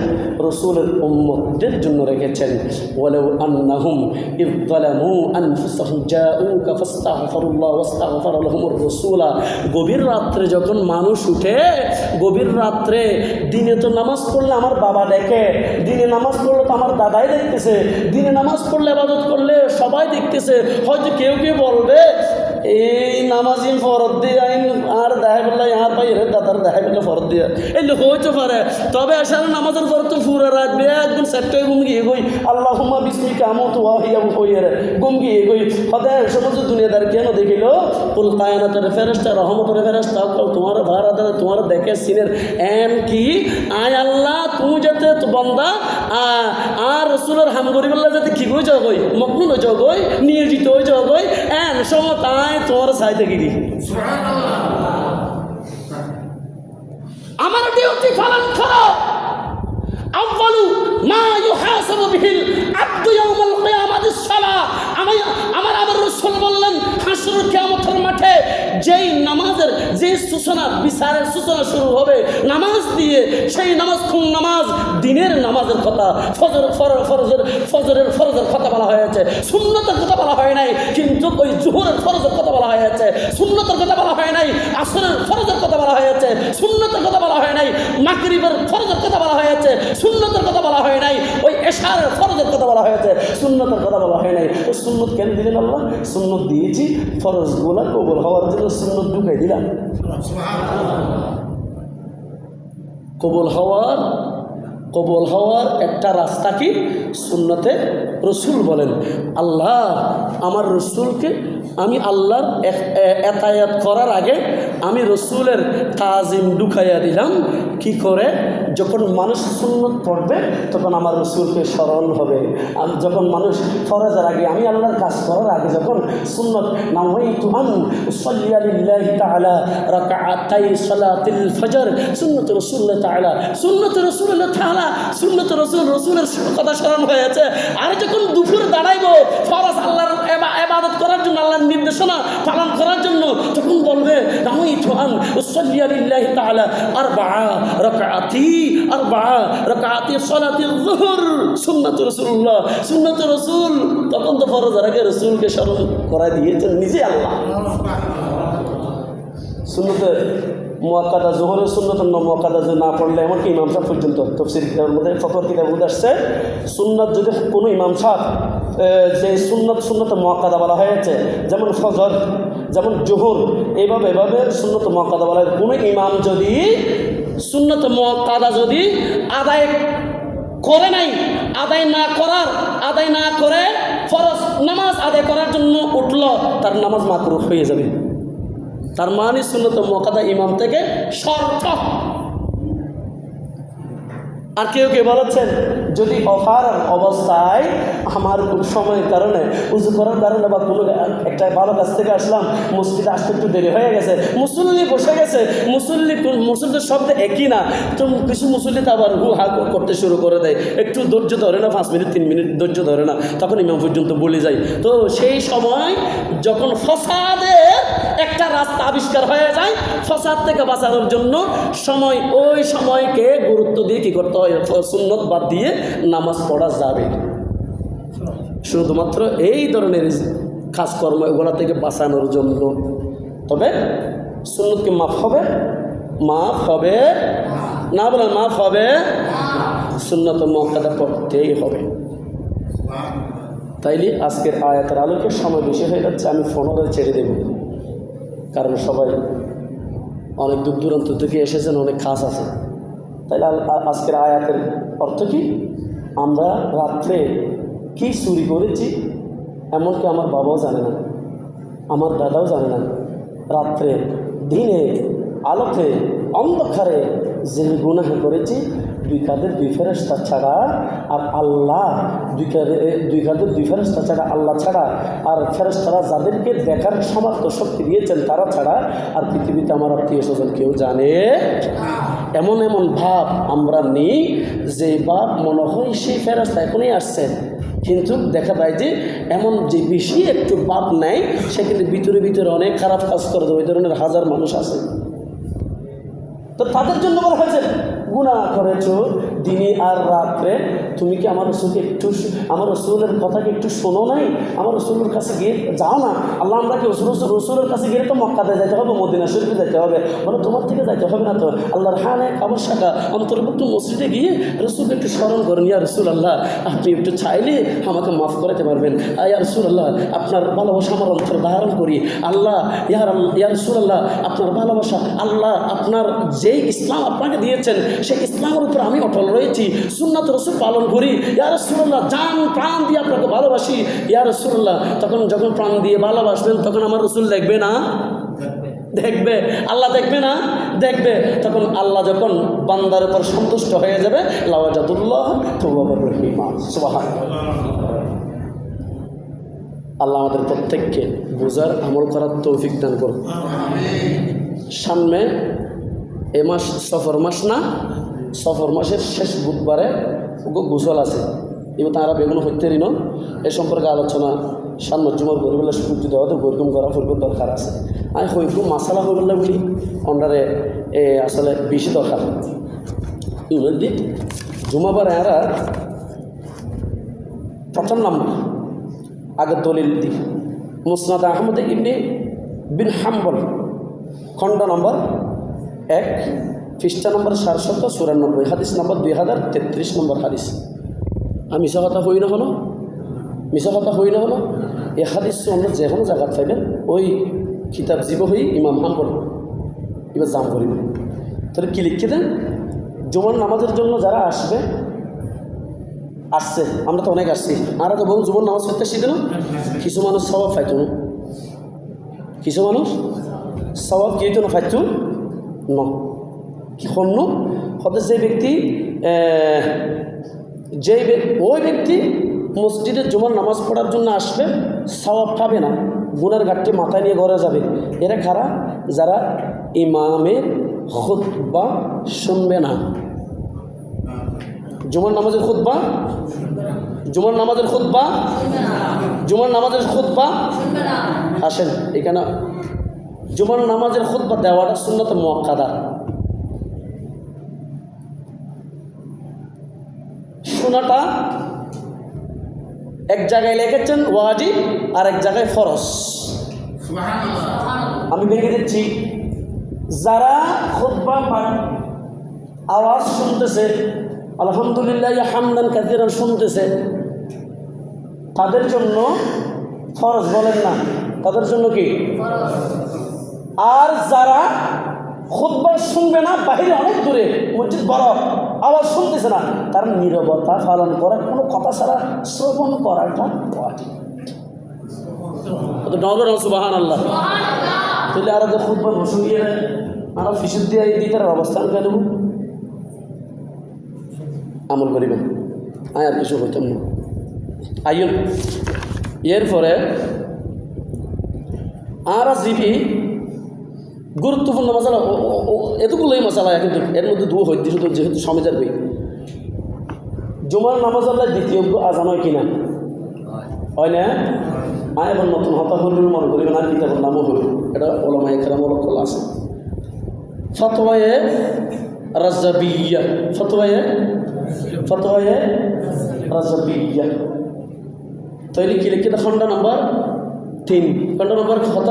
রসুলের উম্মতদের জন্য রেখেছেন। ওয়ালাউ আন্নাহুম ইয যালামু আনফুসাহুম জাউকা ফাস্তাগফিরুল্লাহ ওয়াস্তাগফারা লাহুমুর রাসূলা। গভীর রাত্রে যখন মানুষ উঠে, গভীর রাত্রে, দিনে তো নামাজ পড়লে আমার বাবা দেখে, দিনে নামাজ পড়লে তো আমার দাদাই দেখতেছে, দিনে নামাজ পড়লে ইবাদত করলে সবাই দেখতেছে। হয়তো কেউ কেউ বলবে এই নামাজি ফরদ দিয়ে আইন আর দেখা বললে আর পাই রে দাদার দেখা বললে ফরদ দিয়ে এলে হইতে পারে। তবে আসার নামাজের পর তো পুরো রাত বে একদম সেটটাই ঘুম গিয়ে গই আল্লাহুম্মা বিসমিকা আমুতু ওয়া আহইয়া হইয়ে রে ঘুম গিয়ে গই। হদায় সমস্ত দুনিয়াদার কেন দেখিল কুল কায়নাতের ফেরেশতা রহমতের ফেরেশতা তোমার ভাড়া দেয়, তোমার দেখে সিনের এন কি আয় আল্লাহ তুমি যাতে বান্দা আর রসুলের হাম গরিবল্লাহ যাতে কি হয়ে যাও গই, মগ্ন হয়ে যাও গই, নিয়োজিত হয়ে যাও গই, এন সময় তাই তোমার সাইতে গিরি। আমার ডিউটি পালন করো। আউয়ালু মা ইউহাসাবু বিহিল আবদু ইয়াউমাল কিয়ামাতিস সালাহ। আমার রাসূল বললেন হাসরের কিয়ামতের মাঠে যেই নামাজের যে সূচনা, বিচারের সূচনা শুরু হবে নামাজ দিয়ে, সেই নামাজ কোন নামাজ? দিনের নামাজের কথা, ফজরের কথা বলা হয়েছে, সুন্নতের কথা বলা হয় নাই। কিন্তু ওই জোহরের ফরজের কথা বলা হয়েছে, সুন্নতের কথা বলা হয় নাই। আসরের ফরজের কথা বলা হয়েছে, সুন্নতের কথা বলা হয় নাই। মাগরিবের ফরজের কথা বলা হয়েছে, সুন্নতের কথা বলা হয় নাই। ওই এশারের ফরজের কথা বলা হয়েছে, সুন্নতের কথা বলা হয় নাই। ওই সুন্নত কেন দিলেন আল্লাহ? সুন্নত দিয়েছি ফরজগুলা কবুল হওয়ার জন্য, সুন্নত ঢুকাই দিলাম। কবুল হওয়ার একটা রাস্তা কি? সুন্নতে রসুল বলেন। আল্লাহ আমার রসুলকে, আমি আল্লাহর এতায়াত করার আগে আমি রসুলের তাজিম ঢুকাইয়া দিলাম। কি করে? যখন মানুষ সুন্নত পড়বে তখন আমার রসুলকে স্মরণ হবে। আর যখন মানুষ ফরজের আগে, আমি আল্লাহর কাজ করার আগে যখন সুন্নত নাওয়াইতু আন উসাল্লি লিল্লাহি তাআলা রাকাআতাই সালাতিল ফজর, সুন্নত রাসূলুল্লাহ তাআলা, সুন্নত রাসূলুল্লাহ তাআলা, সুন্নত রসুলের কথা স্মরণ হয়েছে। আর যখন দুপুরে দাঁড়াইবো ফরজ আল্লাহর ইবাদত করার জন্য, আল্লাহর নির্দেশনা পালন করার জন্য, তখন বলবে নাওয়াইতু আন উসাল্লি লিল্লাহি তাআলা আরবাআ রাকাআতি সালাতিল যুহর, সুন্নাত রাসূলুল্লাহ, সুন্নাত রাসূল। তখন তো ফরজের আগে রাসূলকে স্মরণ করায় দিয়েছেন নিজে আল্লাহ। সুন্নতের মুআক্কাদা, জোহরের সুন্নতের মুআক্কাদা যদি না পড়লে, এমনকি ইমাম সাহেব পর্যন্ত তাফসীর কিতাবের মধ্যে ফকর কিতাবের মধ্যে আসছে, সুন্নাত যদি কোনো ইমাম সাহেব যে সুন্নতে মুআক্কাদা বলা হয়েছে, যেমন ফজর, যেমন জোহর, এভাবে সুন্নত মুআক্কাদা বলা হয়। কোনো ইমাম যদি সুন্নত মুআক্কাদা যদি আদায় করে নাই, আদায় না করে ফরজ নামাজ আদায় করার জন্য উঠল, তার নামাজ মাকরুহ হয়ে যাবে। তার মানে সুন্নত মুআক্কাদা ইমাম থেকে শর্ত। আর কেউ বলেছেন যদি অফার অবস্থায় আমার কোন সময়ের কারণে, উজু করার কারণে বা কোনো একটা ভালো কাছ থেকে আসলাম, মসজিদে আসতে একটু দেরি হয়ে গেছে, মুসল্লি বসে গেছে, মুসল্লির শব্দ একই না, তো কিছু মুসল্লিতে আবার হু হা করতে শুরু করে দেয়, একটু ধৈর্য ধরে না, 5 মিনিট 3 মিনিট ধৈর্য ধরে না, তখন ইমাম পর্যন্ত বলে যায়। তো সেই সময় যখন ফসাদের একটা রাস্তা আবিষ্কার হয়ে যায়, ফসাদ থেকে বাঁচানোর জন্য ওই সময়কে গুরুত্ব দিয়ে কী করতে হয়, সুন্নত বাদ দিয়ে নামাজ পড়া যাবে। শুধুমাত্র এই ধরনের কাজকর্ম এগুলো থেকে বাঁচানোর জন্য। তবে সুন্নত কি মাফ হবে না? বলেন মাফ হবে। সুন্নত মুআক্কাদা পড়তেই হবে। তাইলে আজকের আয়াতের আলোকে সময় বেশি হয়ে যাচ্ছে, আমি ফোনও ছেড়ে দেব, কারণ সবাই অনেক দূর দূরান্ত থেকে এসেছেন, অনেক কাজ আছে। তাইলে আজকের আয়াতের অর্থ কি? আমরা রাত্রে কি চুরি করেছি এমনকি আমার বাবাও জানে না, আমার দাদাও জানে না। রাত্রে, দিনে, আলোতে, অন্ধকারে যে গুনাহ করেছি, 2 কাঁধের 2 ফেরেশতা ছাড়া আর আল্লাহ, 2 কাঁধের 2 ফেরেশতা ছাড়া, আল্লাহ ছাড়া আর ফেরেশতারা যাদেরকে দেখার সমর্থ শক্তি দিয়েছেন তারা ছাড়া আর পৃথিবীতে আমার আত্মীয় স্বজন কেউ জানে। এমন ভাব আমরা নিই যে ভাব মনে হয় সেই ফেরেশতা এখনই আসছেন, কিন্তু দেখা যায় যে এমন যে বেশি একটু ভাব নেয় সে কিন্তু ভিতরে অনেক খারাপ কাজ করে দেবে। ওই ধরনের হাজার মানুষ আছে। তো তাদের জন্য বলা হয়েছে গুনাহ করেছো দিনে আর রাত্রে, তুমি কি আমার রসুলের কথাকে একটু শোনো নাই? আমার রসুলের কাছে গিয়ে যাও না। আল্লাহ আমরা কি রসুলের কাছে গিয়ে তো মক্কাতে যাইতে হবে, মদিনা শরীফে যাইতে হবে, বলে তোমার থেকে যাইতে হবে না তো। আল্লাহর হানে কাবার শাখা অন্তর্ভুক্ত মসজিদে গিয়ে রসুলকে একটু স্মরণ করেন, ইয়া রসুল আল্লাহ আপনি একটু চাইলে আমাকে মাফ করাতে পারবেন। ইয়া রসুল আল্লাহ আপনার ভালোবাসা আমার অন্তর ধারণ করি। আল্লাহ ইয়া রসুল আল্লাহ আপনার ভালোবাসা, আল্লাহ আপনার যেই ইসলাম আপনাকে দিয়েছেন সেই ইসলামের উপর আমি অটল রয়েছি, সুন্নাত রসুল পালন করি। ইয়া রাসূলুল্লাহ জান প্রাণ দিয়ে আপনাকে ভালোবাসি। ইয়া রাসূলুল্লাহ তখন যখন প্রাণ দিয়ে ভালোবাসবেন তখন আমার রসুল দেখবে না? দেখবে। আল্লাহ দেখবে না? দেখবে। তখন আল্লাহ যখন বান্দার উপর সন্তুষ্ট হয়ে যাবে, লাওয়াজাদুল্লাহ তাওয়াবুর রহিমা। সুবহানাল্লাহ। আল্লাহ আমাদের প্রত্যেককে বুঝার আমল করার তৌফিক দান করুন। সামনে এ মাস সফর মাস না, সফর মাসের শেষ বুধবারে গোসল আছে, এবার তারা বেগুন হইতে ঋণ এ সম্পর্কে আলোচনা সামনে জুমার গরিবেলা সুযোগ দেওয়া তো গরকুম করা ফুলকুম দরকার আছে। আমি হইকুম মাসালা হইবলে বলি অন্ডারে আসলে বেশি দরকার দি জুমাবার এরা প্রথম নাম্বার আগে দলিল দি মুসনাদ আহমদ ইবনে বিন হাম্বল খণ্ড নম্বর 1 পৃষ্ঠা নম্বর 794 হাদিস নম্বর 2033 নম্বর হাদিস। আমি মিশা কথা হই না হলো এই হাদিস আমরা যে কোনো জায়গা পাইবেন ওই কিতাব জীব হই ইমাম হাম্বল এবার জাম করিব। তাহলে কি লিখে দেন, জুমার নামাজের জন্য যারা আসছে, আমরা তো অনেক আসছি, আর তো বহু জুমার নামাজ পড়তে শিখে না, কিছু মানুষ স্বভাব পাইত না, কিছু মানুষ স্বভাব কি হইতো না পাইত ন। কি হন্য হতে যে ব্যক্তি ওই ব্যক্তি মসজিদে জুমার নামাজ পড়ার জন্য আসবে, সওয়াব পাবে না, গুনার ঘাটটি মাথায় নিয়ে ঘরে যাবে। এরা কারা? যারা ইমামের খুতবা শুনবে না। জুমার নামাজের খুতবা আসেন এখানে। জুমার নামাজের খুতবা দেওয়াটা সুন্নাত মুআক্কাদা। শোনাটা এক জায়গায় লিখেছেন ওয়াজিব আর এক জায়গায় ফরজ। আমি ভেঙে দিচ্ছি। যারা খুতবা আওয়াজ শুনতেছে, আলহামদুলিল্লাহ হামদান কাসীরান শুনতেছে, তাদের জন্য ফরজ বলেন না, তাদের জন্য কি? আর যারা খুতবা শুনবে না, বাহিরে অনেক দূরে, মসজিদ বড়, আওয়াজ শুনতেছে না, তার নীরবতা পালন করা, কোনো কথা ছাড়া শ্রবণ করাটা সুবহানাল্লাহ। তাহলে আর খুতবা বসিয়ে আমরা ফিসুদ দিয়ে দিতে অবস্থান কেন আমল করিবেন। আর কিছু হইতাম না। আইন এরপরে আর জিবি গুরুত্বপূর্ণ মশালা, এতগুলোই মশালা, কিন্তু এর মধ্যে দু হইতে শুধু যেহেতু সমাজের বই। জুমার নামাজ আল্লাহ দ্বিতীয় আজান হয় কিনা? হয় না? আয় এবং নতুন হতা হল মনে করিবেন, আর কিতাবের নামও হল, এটা ওলামা ইকরাম ওয়াক্কাল আছে। ফতোয়ায়ে রাজাবিয়া, ফতোয়ায়ে রাজাবিয়া তাইলে কি লিখে? খণ্ড নম্বর 3, খণ্ড নম্বর কত?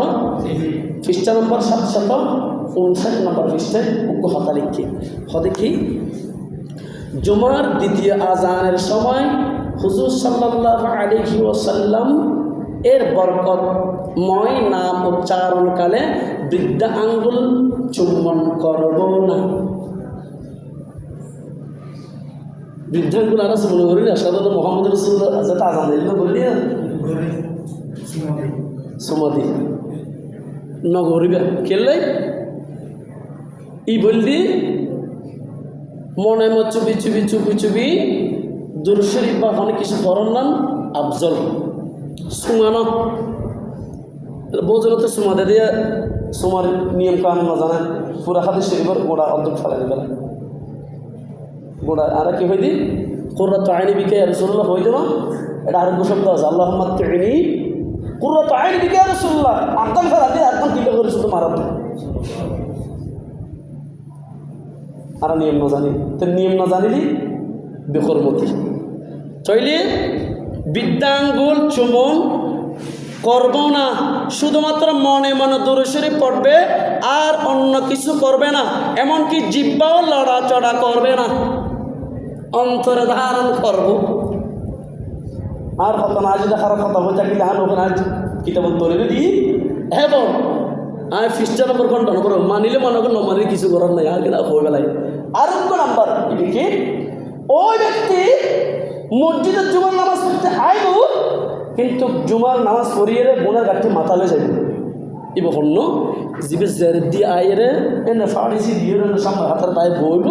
পৃষ্ঠা নম্বর 759 নম্বর পৃষ্ঠায় উক্ত হতা লিখে হতে কি? জুমার দ্বিতীয় আজানের সময় হুজুর সাল্লাল্লাহু আলাইহি ওয়াসাল্লাম এর বরকতময় নাম উচ্চারণকালে বৃদ্ধা আঙ্গুল চুম্বন করব না। বৃদ্ধাঙ্গুল আর মনে করি না, সাধারণত মোহাম্মদ রাসূলুল্লাহ যেটা আজান দিল বললি সমাধি নগরিবা কেলে ই বললি মনে চুপি চুপি চুপি চুপি দুরূদ শরীফ বা অনেক কিছু পড়ার নাম আফজল। সুমানো বোঝাতে সুমাদে দিয়ে সুমার নিয়ম কানুন না জানে, পুরা হাদিস শরীফের গোড়া অর্ধেক ফেলে দেবে গোড়া। আর কি হইদি কুররাতু আইনি বিকা ইয়া রাসূলুল্লাহ হইতো না, এটা আরেক শব্দ আছে, আল্লাহুম্মা আতিনি কুররাতু আইনি বিকা ইয়া রাসূলুল্লাহ। আদম ফেলা দিয়ে আদম কি করে শুধু মারা আর নিয়ম না জানি, তো নিয়ম না জানিলি বেকরমতি চইলে বৃদ্ধাঙ্গুল চুম্বন করব না, শুধুমাত্র মনে মনে দুরূদ শরীফ পড়বে আর অন্য কিছু করবে না, এমনকি জিহ্বাও লড়াচড়া করবে না, অন্তরে ধারণ করব। আর কথা না যদি খারাপ কথা হয়ে থাকলে হান ওখানে আজ কিতাবত তৈরি দিই এবং আমি ফিস্টার নম্বর কন্ট্রোল করো, মানিলে মনে করো, মানিলে কিছু করার নাই, আর কিনা হয়ে বেলায়। আর নাম্বার কি ওই ব্যক্তি মসজিদের জুমার নামাজ পড়তে আইব, কিন্তু জুমার নামাজ পড়িয়ে গুনার গাঠি মাথালে যাবে। এবার অন্য জিবে জের দিয়ে আইরে এনে ফাড়িছি দিয়ে সামনে হাতের তাই বইব,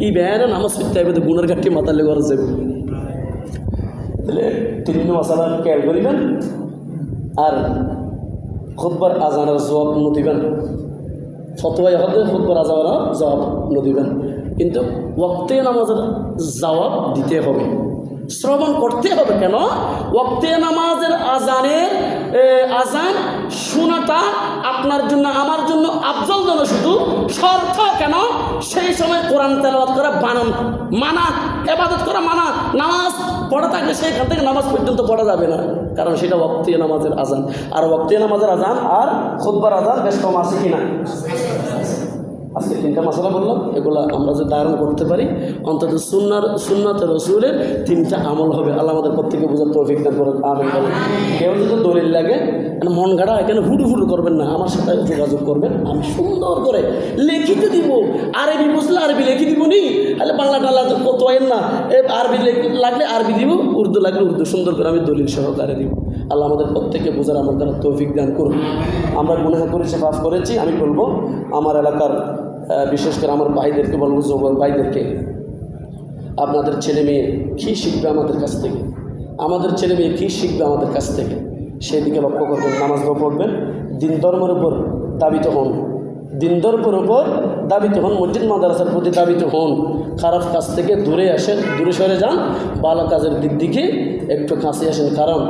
ই বেড়ে নামাজ পড়তে আইবে তো গুনার গাঠি মাথালে ঘরে যাবে। তাহলে 3 মশালা খেয়াল করিবেন। আর খুতবার আজানের জবাব নদিবেন, ফতোয়া হতে খুতবার আজানের জবাব নদিবেন, কিন্তু ওয়াক্তে নামাজের জবাব দিতে হবে, শ্রবণ করতে হবে। কেন? ওয়াক্তে নামাজের আজান শোনাটা আপনার জন্য আমার জন্য আফজল যেন শুধু শর্ত। কেন? সেই সময় কোরআন তেলাওয়াত করা মানা, ইবাদত করা মানা, নামাজ পড়া থাকলে সেইখান থেকে নামাজ পর্যন্ত পড়া যাবে না, কারণ সেটা ওয়াক্তে নামাজের আজান। আর ওয়াক্তে নামাজের আজান আর খুতবার আজান বেশ কম আছে কিনা? আজকে 3টা মশলা বললাম, এগুলো আমরা যদি ধারণ করতে পারি অন্তত সুন্নাতে রসুলের 3টা আমল হবে। আল্লাহ আমাদের প্রত্যেকে বোঝার তৌফিক দান করুন, আমিন বলেন। কেউ যদি দলিল লাগে মন গাড়া এখানে হুড়ু করবেন না, আমার সাথে যোগাযোগ করবেন, আমি সুন্দর করে লিখিতে দিব। আরবি বুঝলে আরবি লিখে দিব নি, তাহলে বাংলা টালা কত হয় না, আরবি লাগলে আরবি দিব, উর্দু লাগলে উর্দু, সুন্দর করে আমি দলিল সহকারে দিব। আল্লাহ আমাদের প্রত্যেকে বোঝার আমার দ্বারা তৌফিক দান করুন। আমরা গুনাহ করেছি, পাপ করেছি। আমি বলবো আমার এলাকার বিশেষ করে আমার ভাইদেরকে বলবো, যুবক ভাইদেরকে, আপনাদের ছেলে মেয়ে কী শিখবে আমাদের কাছ থেকে, আমাদের ছেলে মেয়ে কী শিখবে আমাদের কাছ থেকে, সেই দিকে লক্ষ্য করবেন। নামাজ পড়বেন, দিন ধর্মের উপর দাবিত হন, দিন ধর্মের উপর দাবিত হন, মসজিদ মাদ্রাসার প্রতি দাবিত হন। খারাপ কাজ থেকে দূরে আসেন, দূরে সরে যান, ভালো কাজের দিক দিকে একটু কাছে আসেন। কারণ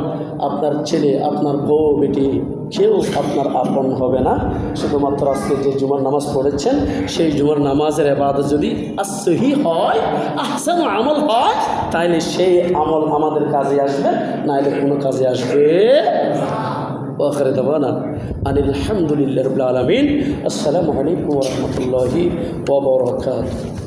আপনার ছেলে, আপনার বউ বেটি কেউ আপনার আপন হবে না। শুধুমাত্র আজকে যে জুমার নামাজ পড়েছেন, সেই জুমার নামাজের ইবাদত যদি সহি হয়, আহসান আমল হয়, তাইলে সেই আমল আমাদের কাজে আসবে, নাইলে কোনো কাজে আসবে। وآخر دعوانا أن الحمد لله رب العالمين. السلام عليكم ورحمة الله وبركاته.